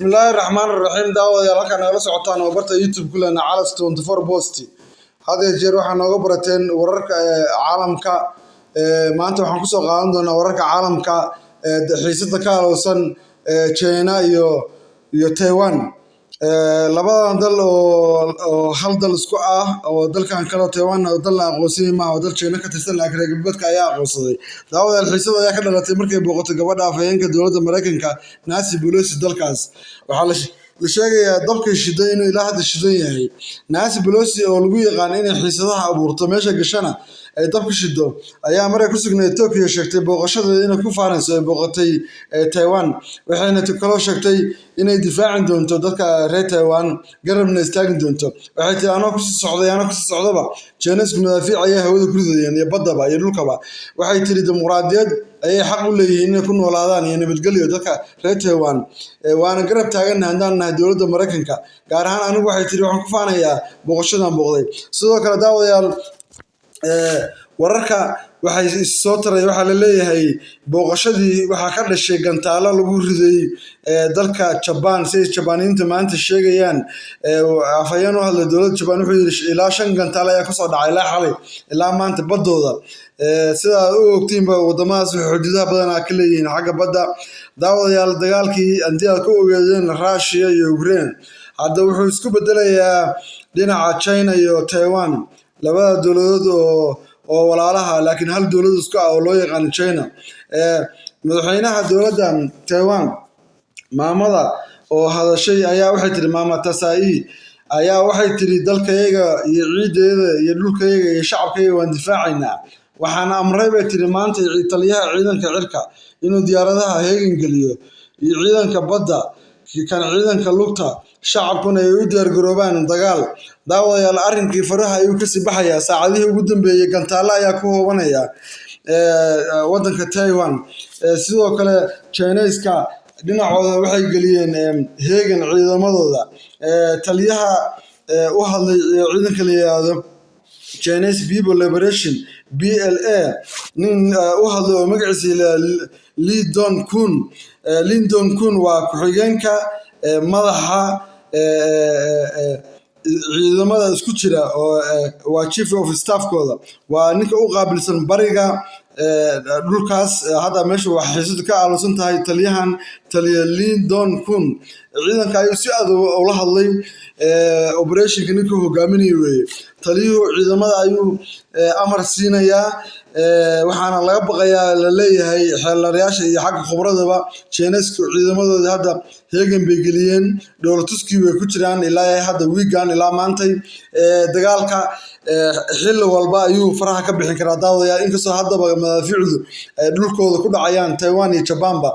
Bismillaahi Raxmaani Raxiim daawadayaal halkaan nagala socotaan oo barta YouTube kulana Calas 24 Post had iyo jeer waxaa nooga barateen wararka caalamka maanta waxaan kusoo qaadan doonaa wararka caalamka xiisada ka halowsan China iyo Taiwan labadan dal oo hal dal isku ah oo dalkan kale Taiwan oo dal la aqoonsan ma oo dal China ka tirsan laakiin reer galbeedka ayaa aqoonsaday daawadayaal xiisada ayaa ka dhalatay markay booqatay gabadha afhayeenka dowladda Mareykanka Nancy Pelosi dalkaas waxaa la sheegayaa dabka shiday inuu ilaa hadda shidan yahay Nancy Pelosi oo lagu yaqaan inay xiisadaha abuurto meesha gashana ay dabka shido ayaa maray ku sugnayd Tokyo sheegtay booqashadeeda inay ku faanayso ay booqatay Taiwan waxayna kaloo sheegtay inay difaacin doonto dadka reer Taiwan garabna istaagin doonto waxay tiri anoo ku socdaba Chinese madaafiic ayaa hawada ku ridayeen iyo badaba iyo dhulkaba waxay tiri dimuqraadiyad ayay xaq u leeyihiin inay ku noolaadaan iyo nabadgelyo dadka reer Taiwan waana garab taagan haddaan nahay dowladda Mareykanka gaar ahaan anigu waxay tiri waxaan ku faanayaa booqashadan booqday sidoo kale daawadayaal wararka waxay soo taray waxa la leeyahay booqashadii waxa ka dhashay gantaalo lagu riday dalka Japan si Japaaniinta maanta sheegayaan afhayeen u hadlay dowladda Japan wuxuu yiri ilaa 5 gantaalo ayaa ka soo dhacay ilaa xalay ilaa maanta badooda sida uu ogtiinba wadamadaas xuduudaha badan ka leeyihiin xagga badda daawadayaal dagaalkii andiga ka ogeedeen Russia iyo Ukraine hadda wuxuu isku bedelayaa dhinaca China iyo Taiwan labada dowladood oo walaalaha laakiin hal dowlad isku ah oo loo yaqaan China madaxweynaha dowladda Taiwan maamada oo hadashay ayaa waxay tiri maama Tsai ayaa waxay tiri dalkayga iyo ciideeda iyo dhulkayga iyo shacabkayga waan difaacaynaa waxaan amray bay tiri maanta taliyaha ciidanka cirka inuu diyaaradaha heegan geliyo iyo ciidanka badda kan ciidanka lugta shacabkuna ay u diyaar garoobaan dagaal daawadayaal arrinkii faraha ayuu ka sii baxayaa saacadihii ugu dambeeyay gantaalo ayaa ku hoobanaya wadanka Taiwan sidoo kale Chinese-ka dhinacooda waxay geliyeen heegan ciidamadooda taliyaha u hadlay ciidanka la yiraahdo Chinese People Liberation PLA nin u hadlay oo magaciisa Lee Dong-kun waa ku-xigeenka madaxa ciidamada isku jira oo waa chief of staff-kooda waa ninka u qaabilsan bariga dhulkaas hadda meesha wax xiisad ka aalsan tahay taliya Lee Dong-kun ciidanka ayuu si aad ula hadlay operation-ka ninka hogaaminayay weeye taliyuhu ciidamada ayuu amar siinayaa waxaana laga baqayaa la leeyahay xeelarayaasha iyo xagga khubradaba Chinese-ku ciidamadooda hadda heegan bay geliyeen dowladtuskii way ku jiraan ilaa hadda weegan ilaa maantay dagaalka xilli walba ayuu faraha ka bixin karaa daawadayaal inkastoo haddaba madaafiicdu dhulkooda ku dhacayaan Taiwan iyo Japanba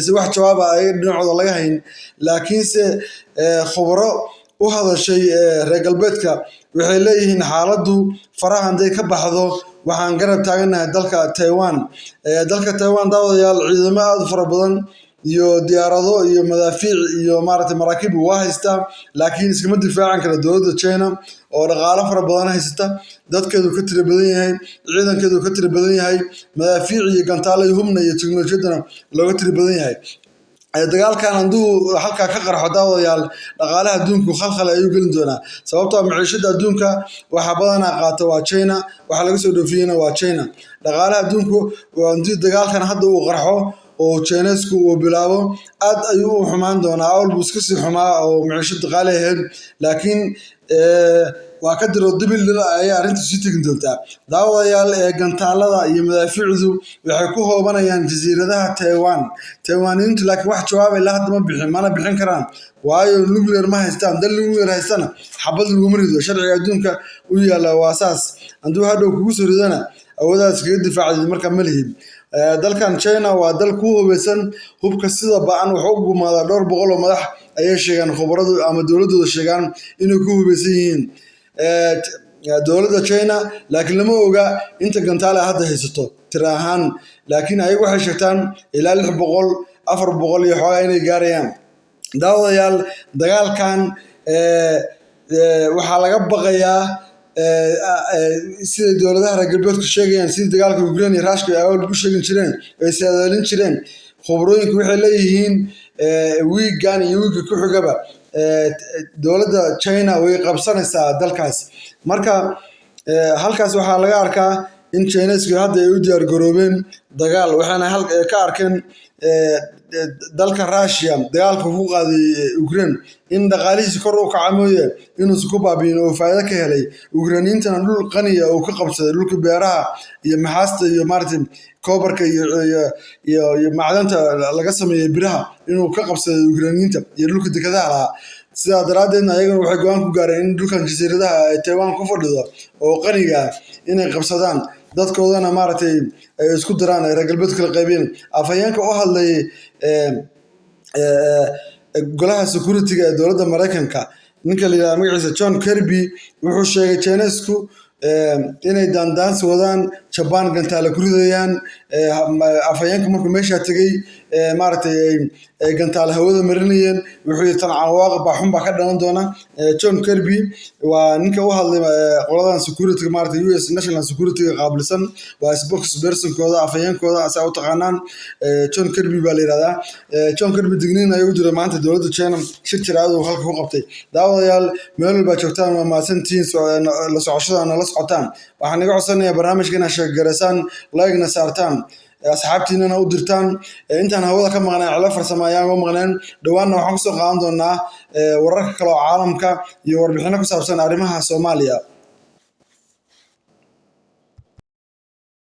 si wax jawaaba ay dhinacooda laga hayn laakiinse khubaro u hadashay reer galbeedka waxay leeyihiin xaaladdu faraha haday ka baxdo waxaan garab taaganahay dalka Taiwan daawadayaal ciidamo aad fara badan iyo diyaarado iyo madaafiic iyo maraakiib waa haysta laakiin iskama difaacan kara dowladda China oo dhaqaale fara badan haysata dadkeedu ka tiro badan yahay ciidankeedu ka tiro badan yahay madaafiic iyo gantaalo iyo hubna iyo tiknoolajiyadana looga tiro badan yahay dagaalkan handuu halka ka qarxo daawadayaal dhaqaalaha adduunku khalkhal ayuu gelin doonaa sababtoo ah maciishada adduunka waxa badan qaata waa China waxa laga soo dhoofiyana waa China dhaqaalaha adduunku handii dagaalkan hadda uu qarxo oo Chinese-ku uu bilaabo aad ayuu u xumaan doonaa awalbu iska sii xumaa oo maciishada qaali ahayd laakiin waa ka diro dibil ay arrintu sii tagin doontaa daawadayaal gantaalada iyo madaafiicdu waxay ku hoobanayaan jasiiradaha Taiwaniintu laakiin wax jawaab ay la hadda ma bixin karaan waayo nuclear ma haystaan dal nuclear haystana xabad lagu marido sharciga adduunka u yaala waasaas anduu hadhow kugu soo ridana awoodaas kaga difaacay marka ma lihid dalkan China waa dal ku hubeysan hubka sida baan wuxuu u gumaadaa 200 oo madax ayay sheegaan khubaradu ama dowladooda sheegaan inay ku hubeysan yihiin dowladda China laakiin lama oga inta gantaalo hadda haysato tira ahaan laakiin ayagu waxay sheegtaan ilaa 600 400 iyo xogaa inay gaarayaan daawadayaal dagaalkan waxaa laga baqayaa sida dowladaha reer galbeedku sheegayaan sida dagaalka Ukraine iyo Russia ay awal ku sheegin jireen ay saadaalin jireen khubarooyinku waxay leeyihiin wiigan iyo wiigga ku xigaba dowladda China way qabsanaysaa dalkaas marka halkaas waxaa laga arkaa in Chinese hadda ay u diyaar garoobeen dagaal waxaana ka arkeen dalka Russia dagaalka ku qaaday Ukraine in dhaqaalihiisa kor u kacay mooyee inuu ku baabi'in oo faa'iido ka helay Ukrainiintana dhul qani ah oo ka qabsaday dhulka beeraha iyo maxaasta iyo maartin koobarka iyo macdanta laga sameeyay biraha inuu ka qabsaday Ukrainiinta iyo dhulka dekedaha lahaa sidaa daraadeedna ayagana waxay go'aan ku gaareen in dhulkan jasiiradaha ay Taiwan ku fadhido oo qaniga ah inay qabsadaan dadkoodana maartay ay isku daraan ay reer galbeedka kala qaybeen afhayeenka u hadlay golaha security-ga ee dowladda Mareykanka ninka la yiraahdo magaciisa John Kirby wuxuu sheegay Chinese-ku inay dandaansi wadaan Japan gantaale ku ridayaan afhayeenka markuu meesha tagay maartay ay gantaale hawada marinayeen wuxuu tan cawaaq baaxun baa ka dhalan doona John Kirby waa ninka u hadlay qoladan security maartay US National Security qaabilsan waa spokesperson-kooda afhayeenkooda asaa u taqaanaan John Kirby baa la yiraahdaa John Kirby digniin ayuu u diray maanta dowladda China shir jiraad oo halka ku qabtay daawadayaal meel walba joogtaan waa maasantiin la socoshada la socotaan waxaan iga codsanayaa barnaamijkeena sheegareysaan like-na saartaan asxaabtiinana u dirtaan intaan hawada ka maqnaan cilad farsamo ayaan uga maqnaan dhawaanna waxaan kusoo qaadan doonaa wararka kale oo caalamka iyo warbixino ku saabsan arrimaha Soomaaliya